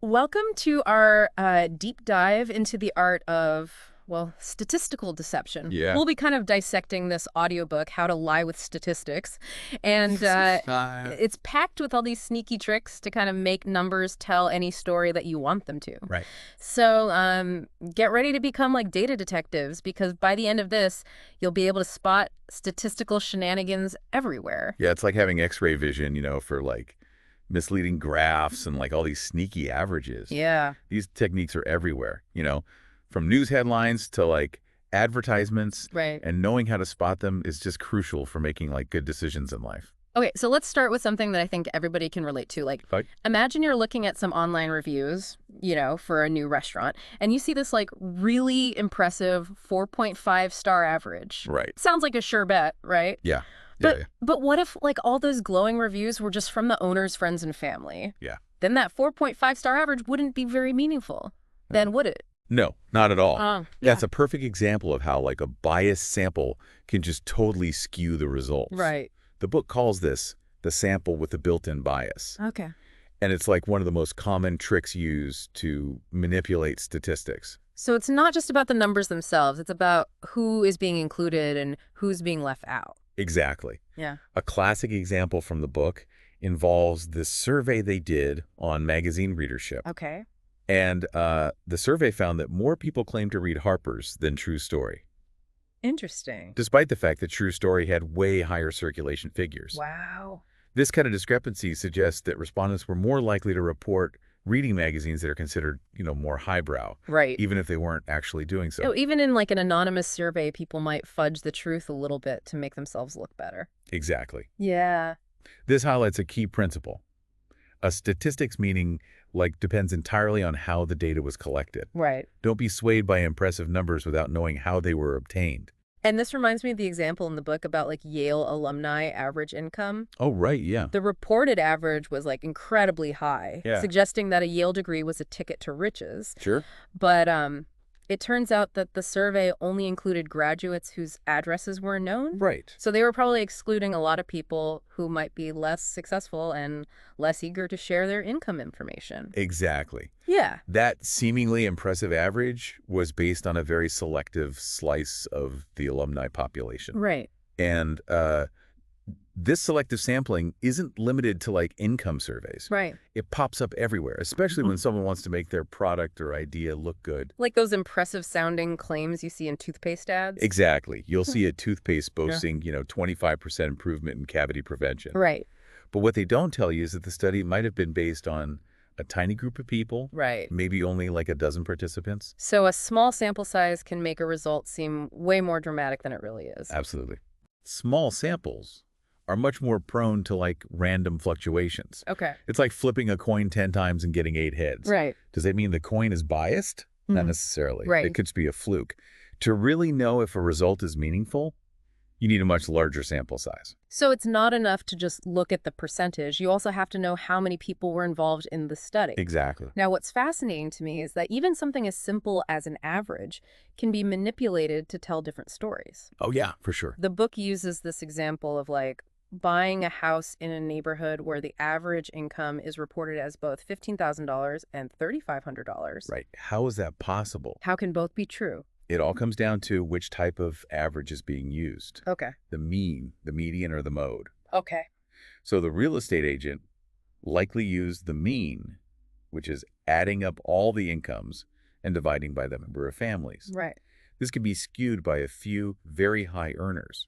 Welcome to our deep dive into the art of, well, statistical deception. Yeah. We'll be kind of dissecting this audiobook, How to Lie with Statistics. And it's packed with all these sneaky tricks to kind of make numbers tell any story that you want them to. Right. So get ready to become like data detectives, because by the end of this, you'll be able to spot statistical shenanigans everywhere. Yeah, it's like having X-ray vision, for like misleading graphs and like all these sneaky averages. Yeah. These techniques are everywhere, from news headlines to like advertisements. Right. And knowing how to spot them is just crucial for making like good decisions in life. Okay, so let's start with something that I think everybody can relate to. Like, Right. imagine you're looking at some online reviews, for a new restaurant, and you see this like really impressive 4.5-star average. Right. Sounds like a sure bet, right? Yeah. But Yeah. but what if like all those glowing reviews were just from the owner's friends and family? Yeah. Then that 4.5-star average wouldn't be very meaningful. Then would it? No, not at all. Yeah. That's a perfect example of how like a biased sample can just totally skew the results. Right. The book calls this the sample with a built-in bias. Okay. And it's like one of the most common tricks used to manipulate statistics. So it's not just about the numbers themselves. It's about who is being included and who's being left out. Exactly. Yeah. A classic example from the book involves this survey they did on magazine readership. Okay. And the survey found that more people claimed to read Harper's than True Story, Interesting. despite the fact that True Story had way higher circulation figures. Wow. This kind of discrepancy suggests that respondents were more likely to report reading magazines that are considered, more highbrow, Right. even if they weren't actually doing so. Oh, even in like an anonymous survey, people might fudge the truth a little bit to make themselves look better. Exactly. Yeah. This highlights a key principle. A statistics meaning depends entirely on how the data was collected. Right. Don't be swayed by impressive numbers without knowing how they were obtained. And this reminds me of the example in the book about like Yale alumni average income. Oh, right, yeah. The reported average was like incredibly high, Yeah. suggesting that a Yale degree was a ticket to riches. Sure. But it turns out that the survey only included graduates whose addresses were known. Right. So they were probably excluding a lot of people who might be less successful and less eager to share their income information. Exactly. Yeah. That seemingly impressive average was based on a very selective slice of the alumni population. Right. And this selective sampling isn't limited to income surveys. Right. It pops up everywhere, especially when someone wants to make their product or idea look good. Like those impressive sounding claims you see in toothpaste ads. Exactly. You'll see a toothpaste boasting, 25% improvement in cavity prevention. Right. But what they don't tell you is that the study might have been based on a tiny group of people, Right. maybe only like a dozen participants. So a small sample size can make a result seem way more dramatic than it really is. Absolutely. Small samples are much more prone to random fluctuations. Okay. It's like flipping a coin 10 times and getting 8 heads. Right. Does that mean the coin is biased? Not Mhm. necessarily. Right. It could just be a fluke. To really know if a result is meaningful, you need a much larger sample size. So it's not enough to just look at the percentage. You also have to know how many people were involved in the study. Exactly. Now, what's fascinating to me is that even something as simple as an average can be manipulated to tell different stories. Oh, yeah, for sure. The book uses this example of buying a house in a neighborhood where the average income is reported as both $15,000 and $3,500. Right. How is that possible? How can both be true? It all comes down to which type of average is being used. Okay. The mean, the median, or the mode. Okay. So the real estate agent likely used the mean, which is adding up all the incomes and dividing by the number of families. Right. This can be skewed by a few very high earners,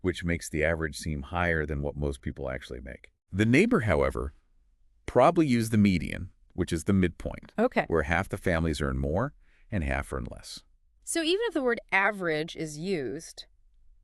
which makes the average seem higher than what most people actually make. The neighbor, however, probably used the median, which is the midpoint, Okay. where half the families earn more and half earn less. So even if the word average is used,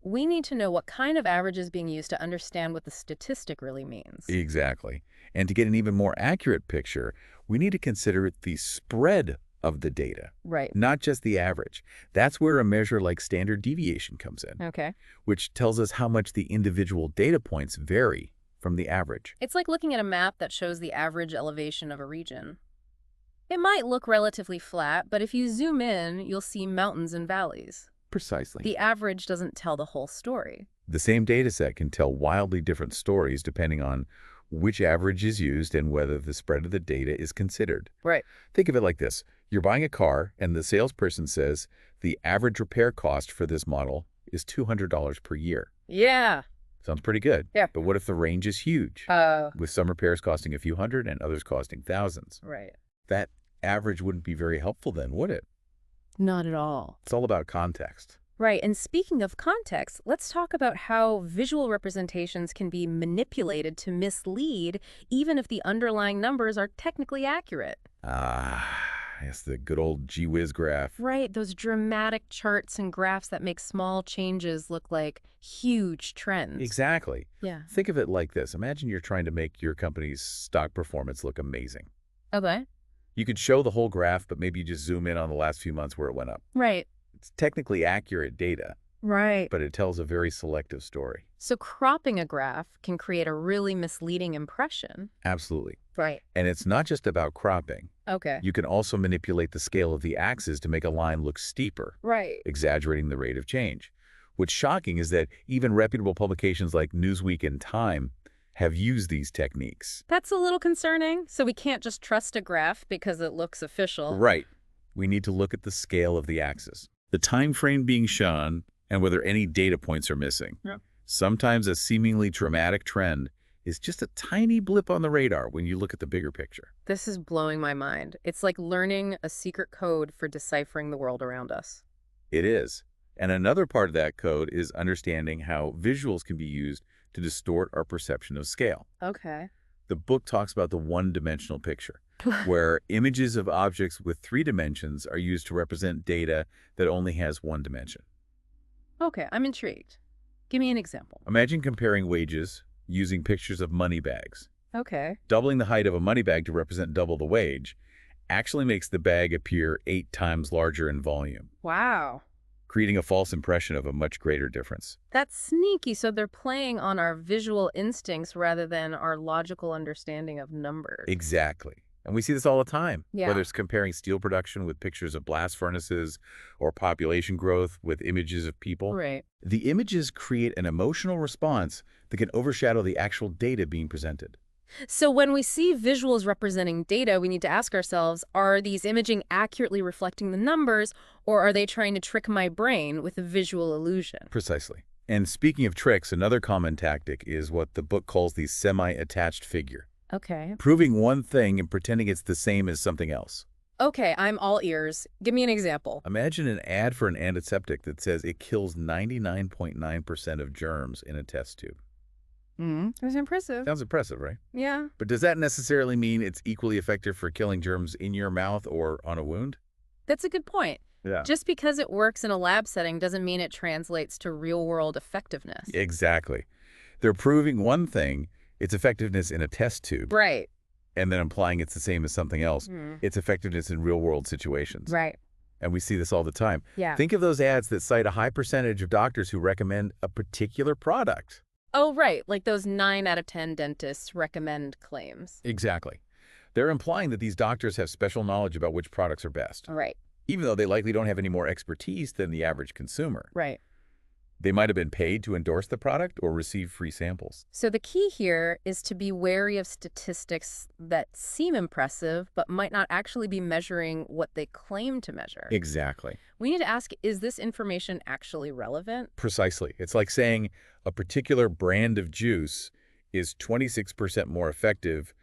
we need to know what kind of average is being used to understand what the statistic really means. Exactly. And to get an even more accurate picture, we need to consider the spread of the data, Right. not just the average. That's where a measure like standard deviation comes in, Okay. which tells us how much the individual data points vary from the average. It's like looking at a map that shows the average elevation of a region. It might look relatively flat, but if you zoom in, you'll see mountains and valleys. Precisely. The average doesn't tell the whole story. The same data set can tell wildly different stories depending on which average is used, and whether the spread of the data is considered. Right. Think of it like this. You're buying a car, and the salesperson says the average repair cost for this model is $200 per year. Yeah. Sounds pretty good. Yeah. But what if the range is huge, with some repairs costing a few hundred and others costing thousands? Right. That average wouldn't be very helpful then, would it? Not at all. It's all about context. Right, and speaking of context, let's talk about how visual representations can be manipulated to mislead, even if the underlying numbers are technically accurate. Yes, the good old gee whiz graph. Right, those dramatic charts and graphs that make small changes look like huge trends. Exactly. Yeah. Think of it like this. Imagine you're trying to make your company's stock performance look amazing. Okay. You could show the whole graph, but maybe you just zoom in on the last few months where it went up. Right. It's technically accurate data, Right. but it tells a very selective story. So cropping a graph can create a really misleading impression. Absolutely. Right. And it's not just about cropping. Okay. You can also manipulate the scale of the axis to make a line look steeper, Right. exaggerating the rate of change. What's shocking is that even reputable publications like Newsweek and Time have used these techniques. That's a little concerning. So we can't just trust a graph because it looks official. Right. We need to look at the scale of the axis, the time frame being shown, and whether any data points are missing. Yeah. Sometimes a seemingly dramatic trend is just a tiny blip on the radar when you look at the bigger picture. This is blowing my mind. It's like learning a secret code for deciphering the world around us. It is. And another part of that code is understanding how visuals can be used to distort our perception of scale. Okay. The book talks about the one-dimensional picture, where images of objects with 3 dimensions are used to represent data that only has 1 dimension. Okay, I'm intrigued. Give me an example. Imagine comparing wages using pictures of money bags. Okay. Doubling the height of a money bag to represent double the wage actually makes the bag appear 8 times larger in volume, Wow. creating a false impression of a much greater difference. That's sneaky. So they're playing on our visual instincts rather than our logical understanding of numbers. Exactly. And we see this all the time, Yeah. whether it's comparing steel production with pictures of blast furnaces or population growth with images of people. Right. The images create an emotional response that can overshadow the actual data being presented. So when we see visuals representing data, we need to ask ourselves, are these imaging accurately reflecting the numbers, or are they trying to trick my brain with a visual illusion? Precisely. And speaking of tricks, another common tactic is what the book calls the semi-attached figure. Okay. Proving one thing and pretending it's the same as something else. Okay, I'm all ears. Give me an example. Imagine an ad for an antiseptic that says it kills 99.9% of germs in a test tube. That's impressive. Sounds impressive, right? Yeah. But does that necessarily mean it's equally effective for killing germs in your mouth or on a wound? That's a good point. Yeah. Just because it works in a lab setting doesn't mean it translates to real-world effectiveness. Exactly. They're proving one thing, its effectiveness in a test tube, Right. and then implying it's the same as something else, its effectiveness in real-world situations. Right. And we see this all the time. Yeah. Think of those ads that cite a high percentage of doctors who recommend a particular product. Oh, right. Like those 9 out of 10 dentists recommend claims. Exactly. They're implying that these doctors have special knowledge about which products are best, Right. even though they likely don't have any more expertise than the average consumer. Right. They might have been paid to endorse the product or receive free samples. So the key here is to be wary of statistics that seem impressive but might not actually be measuring what they claim to measure. Exactly. We need to ask, is this information actually relevant? Precisely. It's like saying a particular brand of juice is 26% more effective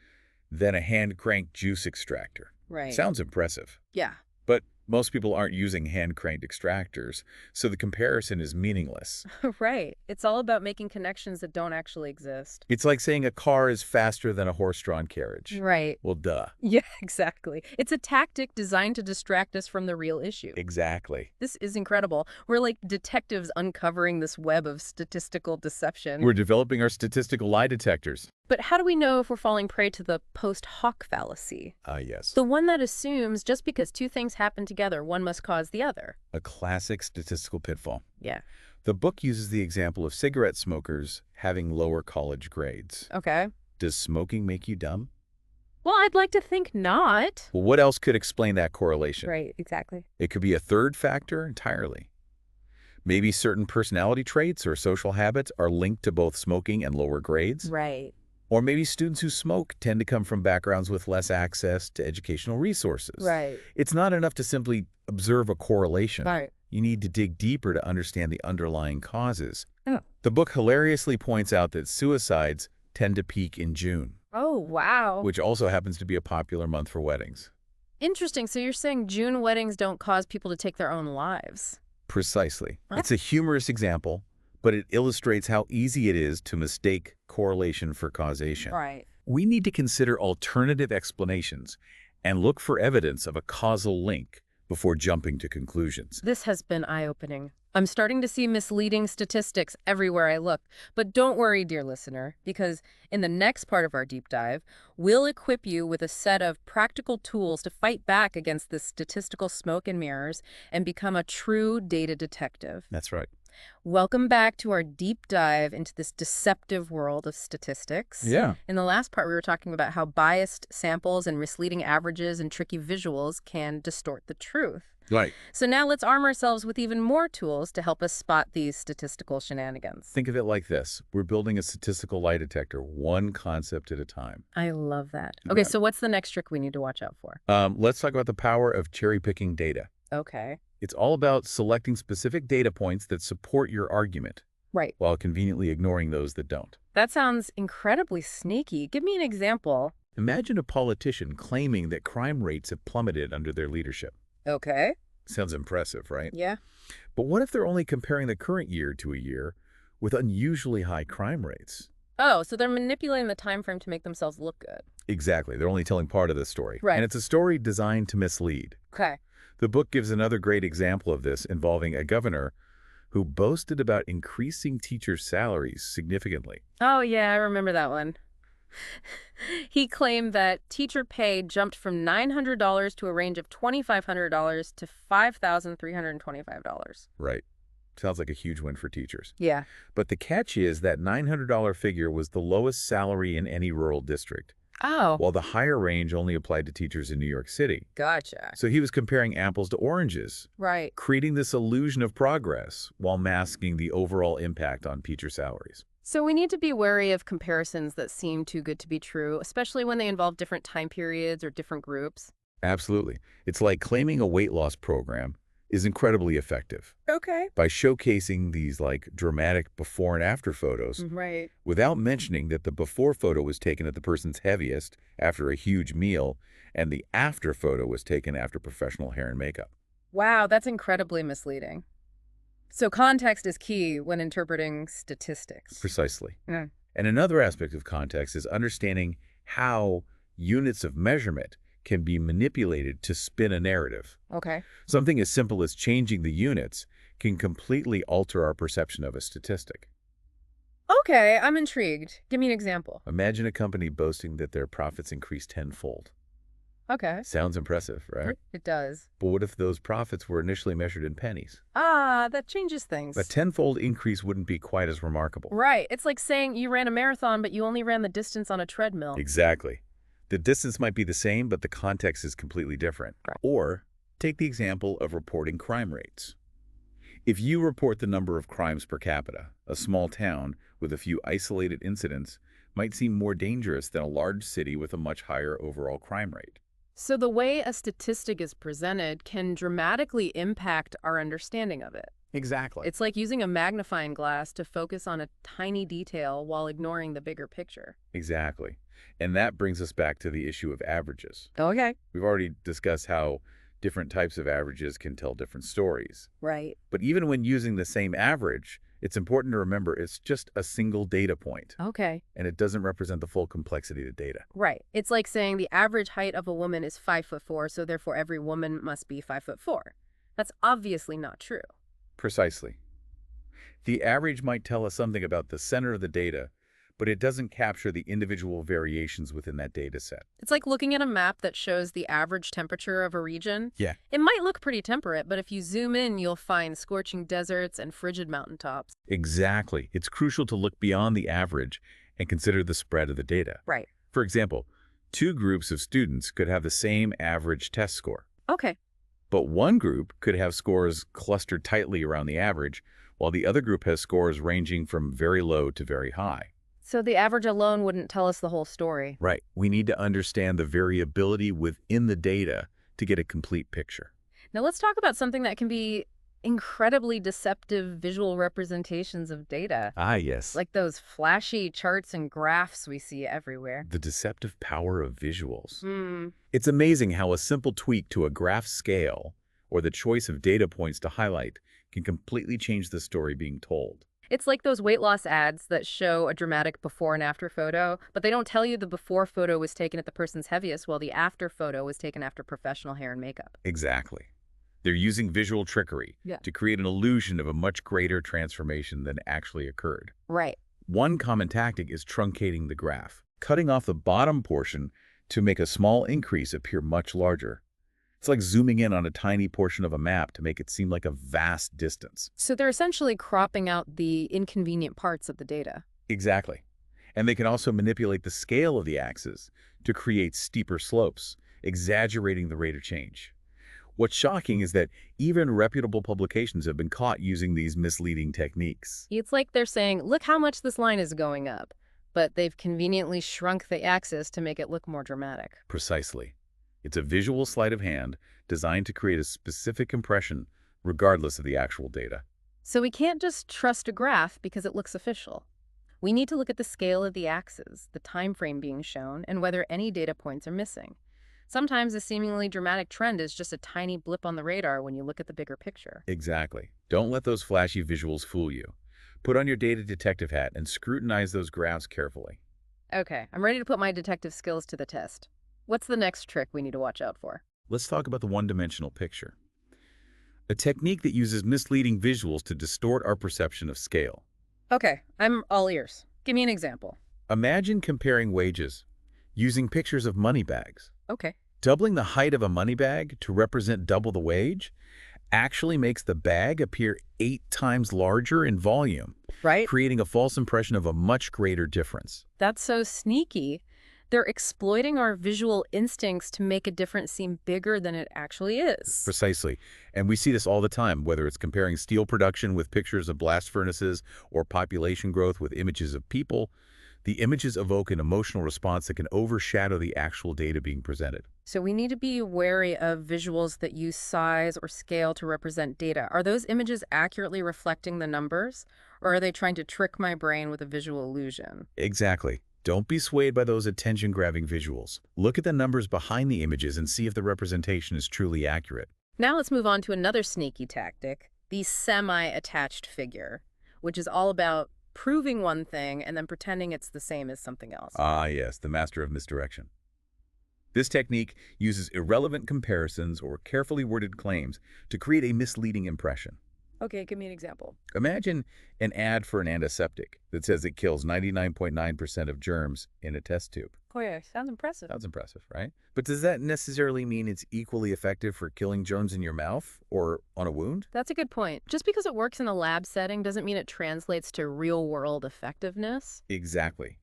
than a hand-cranked juice extractor. Right. Sounds impressive. Yeah. But most people aren't using hand-cranked extractors, so the comparison is meaningless. Right. It's all about making connections that don't actually exist. It's like saying a car is faster than a horse-drawn carriage. Right. Well, duh. Yeah, exactly. It's a tactic designed to distract us from the real issue. Exactly. This is incredible. We're like detectives uncovering this web of statistical deception. We're developing our statistical lie detectors. But how do we know if we're falling prey to the post hoc fallacy? Yes. The one that assumes just because two things happen together, one must cause the other. A classic statistical pitfall. Yeah. The book uses the example of cigarette smokers having lower college grades. Okay. Does smoking make you dumb? Well, I'd like to think not. Well, what else could explain that correlation? Right, exactly. It could be a third factor entirely. Maybe certain personality traits or social habits are linked to both smoking and lower grades. Right. Or maybe students who smoke tend to come from backgrounds with less access to educational resources. Right. It's not enough to simply observe a correlation. Right. You need to dig deeper to understand the underlying causes. Oh. The book hilariously points out that suicides tend to peak in June, Oh, wow. which also happens to be a popular month for weddings. Interesting. So you're saying June weddings don't cause people to take their own lives? Precisely. Huh? It's a humorous example, but it illustrates how easy it is to mistake correlation for causation. Right. We need to consider alternative explanations and look for evidence of a causal link before jumping to conclusions. This has been eye-opening. I'm starting to see misleading statistics everywhere I look. But don't worry, dear listener, because in the next part of our deep dive, we'll equip you with a set of practical tools to fight back against this statistical smoke and mirrors and become a true data detective. That's right. Welcome back to our deep dive into this deceptive world of statistics. Yeah. In the last part, we were talking about how biased samples and misleading averages and tricky visuals can distort the truth. Right. So now let's arm ourselves with even more tools to help us spot these statistical shenanigans. Think of it like this. We're building a statistical lie detector, one concept at a time. I love that. Okay, Yeah. so what's the next trick we need to watch out for? Let's talk about the power of cherry-picking data. Okay. It's all about selecting specific data points that support your argument Right. while conveniently ignoring those that don't. That sounds incredibly sneaky. Give me an example. Imagine a politician claiming that crime rates have plummeted under their leadership. Okay. Sounds impressive, right? Yeah. But what if they're only comparing the current year to a year with unusually high crime rates? Oh, so they're manipulating the time frame to make themselves look good. Exactly. They're only telling part of the story. Right. And it's a story designed to mislead. Okay. The book gives another great example of this involving a governor who boasted about increasing teachers' salaries significantly. Oh, yeah, I remember that one. He claimed that teacher pay jumped from $900 to a range of $2,500 to $5,325. Right. Sounds like a huge win for teachers. Yeah. But the catch is that $900 figure was the lowest salary in any rural district, Oh, while the higher range only applied to teachers in New York City. gotcha. So he was comparing apples to oranges, Right. creating this illusion of progress while masking the overall impact on teacher salaries. So we need to be wary of comparisons that seem too good to be true, especially when they involve different time periods or different groups. Absolutely. It's like claiming a weight loss program is incredibly effective Okay. by showcasing these dramatic before and after photos Right. without mentioning that the before photo was taken at the person's heaviest after a huge meal and the after photo was taken after professional hair and makeup. Wow, that's incredibly misleading. So context is key when interpreting statistics. Precisely. Yeah. And another aspect of context is understanding how units of measurement can be manipulated to spin a narrative. Okay. Something as simple as changing the units can completely alter our perception of a statistic. Okay, I'm intrigued. Give me an example. Imagine a company boasting that their profits increased tenfold. Okay. Sounds impressive, right? It does. But what if those profits were initially measured in pennies? Ah, that changes things. A tenfold increase wouldn't be quite as remarkable. Right. It's like saying you ran a marathon, but you only ran the distance on a treadmill. Exactly. The distance might be the same, but the context is completely different. Right. Or take the example of reporting crime rates. If you report the number of crimes per capita, a small town with a few isolated incidents might seem more dangerous than a large city with a much higher overall crime rate. So the way a statistic is presented can dramatically impact our understanding of it. Exactly. It's like using a magnifying glass to focus on a tiny detail while ignoring the bigger picture. Exactly. And that brings us back to the issue of averages. Okay. We've already discussed how different types of averages can tell different stories. Right. But even when using the same average, it's important to remember it's just a single data point, Okay. and it doesn't represent the full complexity of the data. Right. It's like saying the average height of a woman is 5'4", so therefore every woman must be 5'4". That's obviously not true. Precisely. The average might tell us something about the center of the data, but it doesn't capture the individual variations within that data set. It's like looking at a map that shows the average temperature of a region. Yeah. It might look pretty temperate, but if you zoom in, you'll find scorching deserts and frigid mountaintops. Exactly. It's crucial to look beyond the average and consider the spread of the data. Right. For example, two groups of students could have the same average test score, Okay. but one group could have scores clustered tightly around the average, while the other group has scores ranging from very low to very high. So the average alone wouldn't tell us the whole story. Right. We need to understand the variability within the data to get a complete picture. Now let's talk about something that can be incredibly deceptive visual representations of data, Ah, yes. like those flashy charts and graphs we see everywhere. The deceptive power of visuals. Hmm. It's amazing how a simple tweak to a graph scale or the choice of data points to highlight can completely change the story being told. It's like those weight loss ads that show a dramatic before and after photo, but they don't tell you the before photo was taken at the person's heaviest while the after photo was taken after professional hair and makeup. Exactly. They're using visual trickery Yeah. to create an illusion of a much greater transformation than actually occurred. Right. One common tactic is truncating the graph, cutting off the bottom portion to make a small increase appear much larger. It's like zooming in on a tiny portion of a map to make it seem like a vast distance. So they're essentially cropping out the inconvenient parts of the data. Exactly. And they can also manipulate the scale of the axis to create steeper slopes, exaggerating the rate of change. What's shocking is that even reputable publications have been caught using these misleading techniques. It's like they're saying, look how much this line is going up, but they've conveniently shrunk the axis to make it look more dramatic. Precisely. It's a visual sleight of hand designed to create a specific impression regardless of the actual data. So we can't just trust a graph because it looks official. We need to look at the scale of the axis, the time frame being shown, and whether any data points are missing. Sometimes a seemingly dramatic trend is just a tiny blip on the radar when you look at the bigger picture. Exactly. Don't let those flashy visuals fool you. Put on your data detective hat and scrutinize those graphs carefully. Okay, I'm ready to put my detective skills to the test. What's the next trick we need to watch out for? Let's talk about the one-dimensional picture, a technique that uses misleading visuals to distort our perception of scale. Okay, I'm all ears. Give me an example. Imagine comparing wages using pictures of money bags. Okay. Doubling the height of a money bag to represent double the wage actually makes the bag appear 8 times larger in volume, Right? creating a false impression of a much greater difference. That's so sneaky. They're exploiting our visual instincts to make a difference seem bigger than it actually is. Precisely. And we see this all the time, whether it's comparing steel production with pictures of blast furnaces or population growth with images of people. The images evoke an emotional response that can overshadow the actual data being presented. So we need to be wary of visuals that use size or scale to represent data. Are those images accurately reflecting the numbers, or are they trying to trick my brain with a visual illusion? Exactly. Don't be swayed by those attention-grabbing visuals. Look at the numbers behind the images and see if the representation is truly accurate. Now let's move on to another sneaky tactic, the semi-attached figure, which is all about proving one thing and then pretending it's the same as something else. Ah, yes, the master of misdirection. This technique uses irrelevant comparisons or carefully worded claims to create a misleading impression. Okay, give me an example. Imagine an ad for an antiseptic that says it kills 99.9% of germs in a test tube. Oh yeah, sounds impressive. Sounds impressive, right? But does that necessarily mean it's equally effective for killing germs in your mouth or on a wound? That's a good point. Just because it works in a lab setting doesn't mean it translates to real-world effectiveness. Exactly.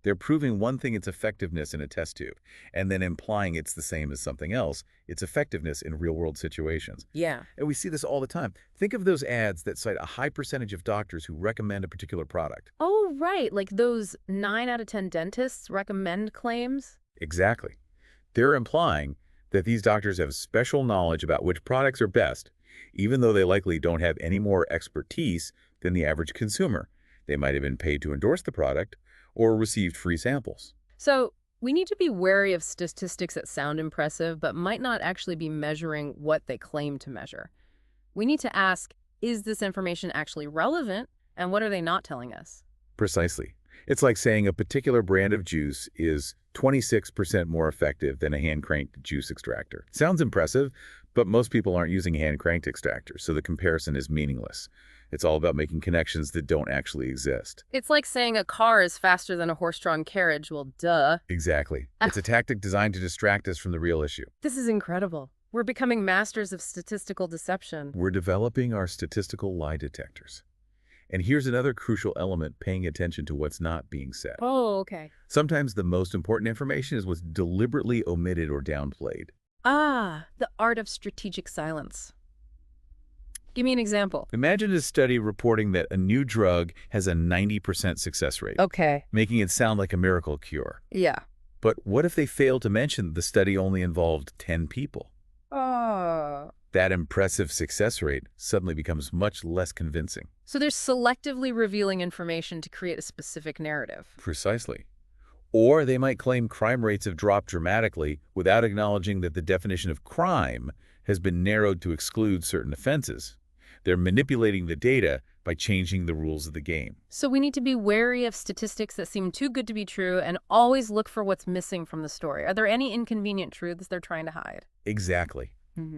They're proving one thing its effectiveness in a test tube, and then implying it's the same as something else, its effectiveness in real-world situations. Yeah. And we see this all the time. Think of those ads that cite a high percentage of doctors who recommend a particular product. Oh, right. Like those 9 out of 10 dentists recommend claims? Exactly. They're implying that these doctors have special knowledge about which products are best, even though they likely don't have any more expertise than the average consumer. They might have been paid to endorse the product or received free samples. So we need to be wary of statistics that sound impressive but might not actually be measuring what they claim to measure. We need to ask, is this information actually relevant, and what are they not telling us? Precisely. It's like saying a particular brand of juice is 26% more effective than a hand-cranked juice extractor. Sounds impressive, but most people aren't using hand-cranked extractors, so the comparison is meaningless. It's all about making connections that don't actually exist. It's like saying a car is faster than a horse-drawn carriage. Well, duh. Exactly. It's a tactic designed to distract us from the real issue. This is incredible. We're becoming masters of statistical deception. We're developing our statistical lie detectors. And here's another crucial element: paying attention to what's not being said. Oh, okay. Sometimes the most important information is what's deliberately omitted or downplayed. Ah, the art of strategic silence. Give me an example. Imagine a study reporting that a new drug has a 90% success rate, Okay. making it sound like a miracle cure. Yeah. But what if they fail to mention the study only involved 10 people? Oh. That impressive success rate suddenly becomes much less convincing. So they're selectively revealing information to create a specific narrative. Precisely. Or they might claim crime rates have dropped dramatically without acknowledging that the definition of crime has been narrowed to exclude certain offenses. They're manipulating the data by changing the rules of the game. So we need to be wary of statistics that seem too good to be true and always look for what's missing from the story. Are there any inconvenient truths they're trying to hide? Exactly.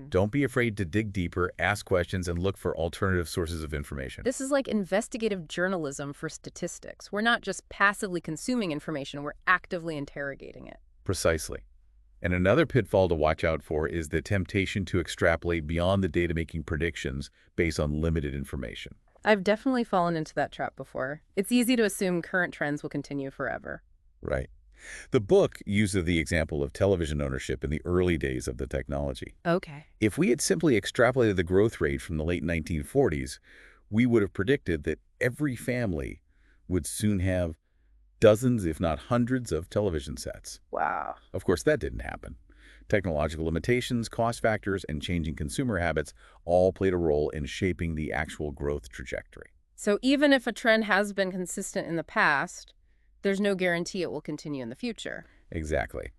Don't be afraid to dig deeper, ask questions, and look for alternative sources of information. This is like investigative journalism for statistics. We're not just passively consuming information, we're actively interrogating it. Precisely. And another pitfall to watch out for is the temptation to extrapolate beyond the data making predictions based on limited information. I've definitely fallen into that trap before. It's easy to assume current trends will continue forever. Right. The book uses the example of television ownership in the early days of the technology. Okay. If we had simply extrapolated the growth rate from the late 1940s, we would have predicted that every family would soon have dozens, if not hundreds, of television sets. Wow. Of course, that didn't happen. Technological limitations, cost factors, and changing consumer habits all played a role in shaping the actual growth trajectory. So even if a trend has been consistent in the past, there's no guarantee it will continue in the future. Exactly.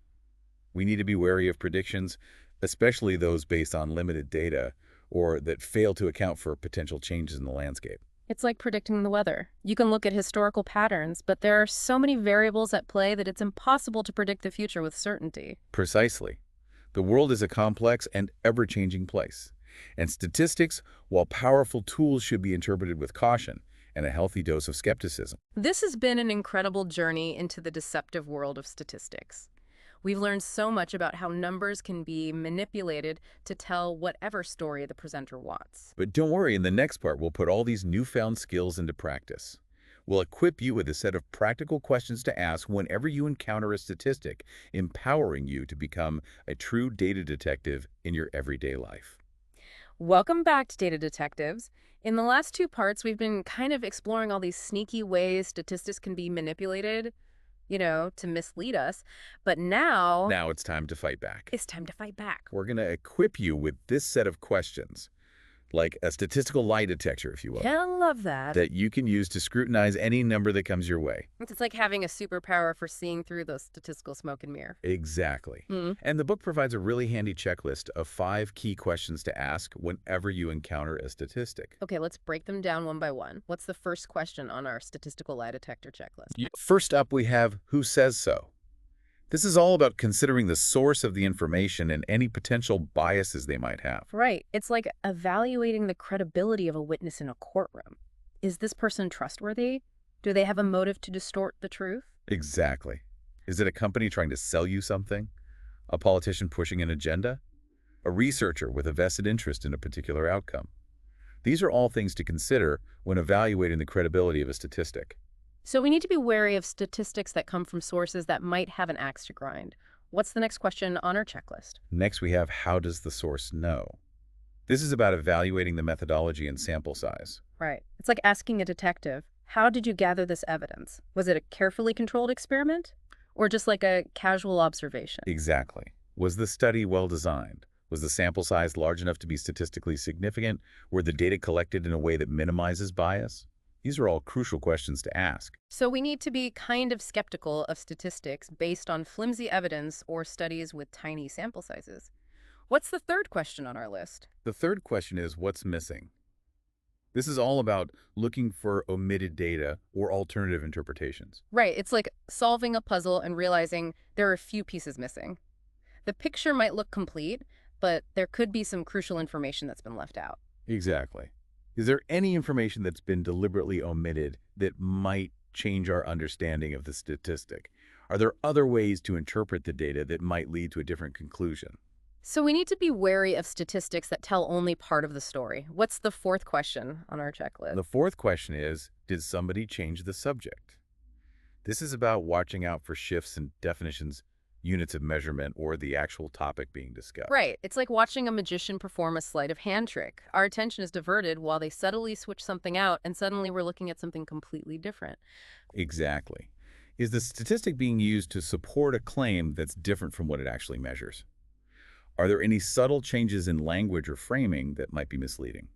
We need to be wary of predictions, especially those based on limited data or that fail to account for potential changes in the landscape. It's like predicting the weather. You can look at historical patterns, but there are so many variables at play that it's impossible to predict the future with certainty. Precisely. The world is a complex and ever-changing place. And statistics, while powerful tools, should be interpreted with caution and a healthy dose of skepticism. This has been an incredible journey into the deceptive world of statistics. We've learned so much about how numbers can be manipulated to tell whatever story the presenter wants. But don't worry, in the next part, we'll put all these newfound skills into practice. We'll equip you with a set of practical questions to ask whenever you encounter a statistic, empowering you to become a true data detective in your everyday life. Welcome back to Data Detectives. In the last two parts, we've been kind of exploring all these sneaky ways statistics can be manipulated, to mislead us. But now Now it's time to fight back. it's time to fight back. We're going to equip you with this set of questions, like a statistical lie detector, if you will, Yeah, I love that. that you can use to scrutinize any number that comes your way. It's like having a superpower for seeing through those statistical smoke and mirror. Exactly. And the book provides a really handy checklist of 5 key questions to ask whenever you encounter a statistic. Okay, let's break them down one by one. What's the first question on our statistical lie detector checklist? First up, we have who says so. This is all about considering the source of the information and any potential biases they might have. Right. It's like evaluating the credibility of a witness in a courtroom. Is this person trustworthy? Do they have a motive to distort the truth? Exactly. Is it a company trying to sell you something? A politician pushing an agenda? A researcher with a vested interest in a particular outcome? These are all things to consider when evaluating the credibility of a statistic. So we need to be wary of statistics that come from sources that might have an axe to grind. What's the next question on our checklist? Next, we have how does the source know? This is about evaluating the methodology and sample size. Right. It's like asking a detective, how did you gather this evidence? Was it a carefully controlled experiment? Or just like a casual observation? Exactly. Was the study well designed? Was the sample size large enough to be statistically significant? Were the data collected in a way that minimizes bias? These are all crucial questions to ask. So we need to be kind of skeptical of statistics based on flimsy evidence or studies with tiny sample sizes. What's the third question on our list? The third question is what's missing? This is all about looking for omitted data or alternative interpretations. Right, it's like solving a puzzle and realizing there are a few pieces missing. The picture might look complete, but there could be some crucial information that's been left out. Exactly. Is there any information that's been deliberately omitted that might change our understanding of the statistic? Are there other ways to interpret the data that might lead to a different conclusion? So we need to be wary of statistics that tell only part of the story. What's the fourth question on our checklist? The fourth question is, did somebody change the subject? This is about watching out for shifts in definitions units of measurement, or the actual topic being discussed. Right. It's like watching a magician perform a sleight of hand trick. Our attention is diverted while they subtly switch something out, and suddenly we're looking at something completely different. Exactly. Is the statistic being used to support a claim that's different from what it actually measures? Are there any subtle changes in language or framing that might be misleading?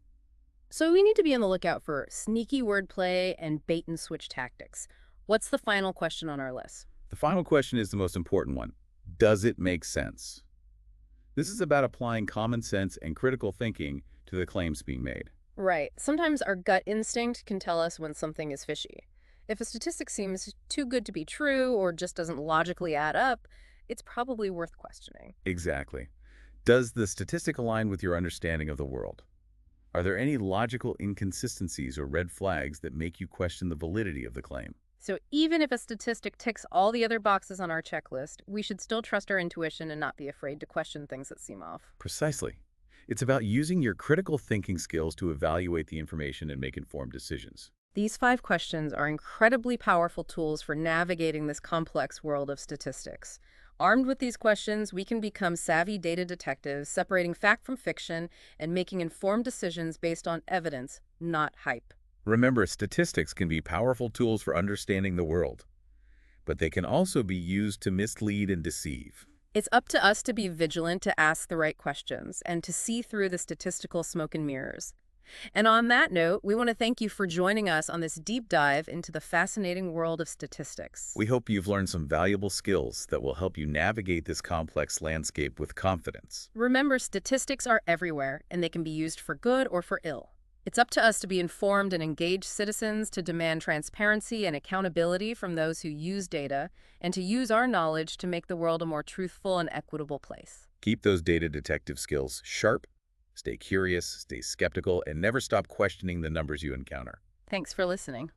So we need to be on the lookout for sneaky wordplay and bait and switch tactics. What's the final question on our list? The final question is the most important one. Does it make sense? This is about applying common sense and critical thinking to the claims being made. Right. Sometimes our gut instinct can tell us when something is fishy. If a statistic seems too good to be true or just doesn't logically add up, it's probably worth questioning. Exactly. Does the statistic align with your understanding of the world? Are there any logical inconsistencies or red flags that make you question the validity of the claim? So even if a statistic ticks all the other boxes on our checklist, we should still trust our intuition and not be afraid to question things that seem off. Precisely. It's about using your critical thinking skills to evaluate the information and make informed decisions. These 5 questions are incredibly powerful tools for navigating this complex world of statistics. Armed with these questions, we can become savvy data detectives, separating fact from fiction and making informed decisions based on evidence, not hype. Remember, statistics can be powerful tools for understanding the world, but they can also be used to mislead and deceive. It's up to us to be vigilant, to ask the right questions, and to see through the statistical smoke and mirrors. And on that note, we want to thank you for joining us on this deep dive into the fascinating world of statistics. We hope you've learned some valuable skills that will help you navigate this complex landscape with confidence. Remember, statistics are everywhere, and they can be used for good or for ill. It's up to us to be informed and engaged citizens, to demand transparency and accountability from those who use data, and to use our knowledge to make the world a more truthful and equitable place. Keep those data detective skills sharp, stay curious, stay skeptical, and never stop questioning the numbers you encounter. Thanks for listening.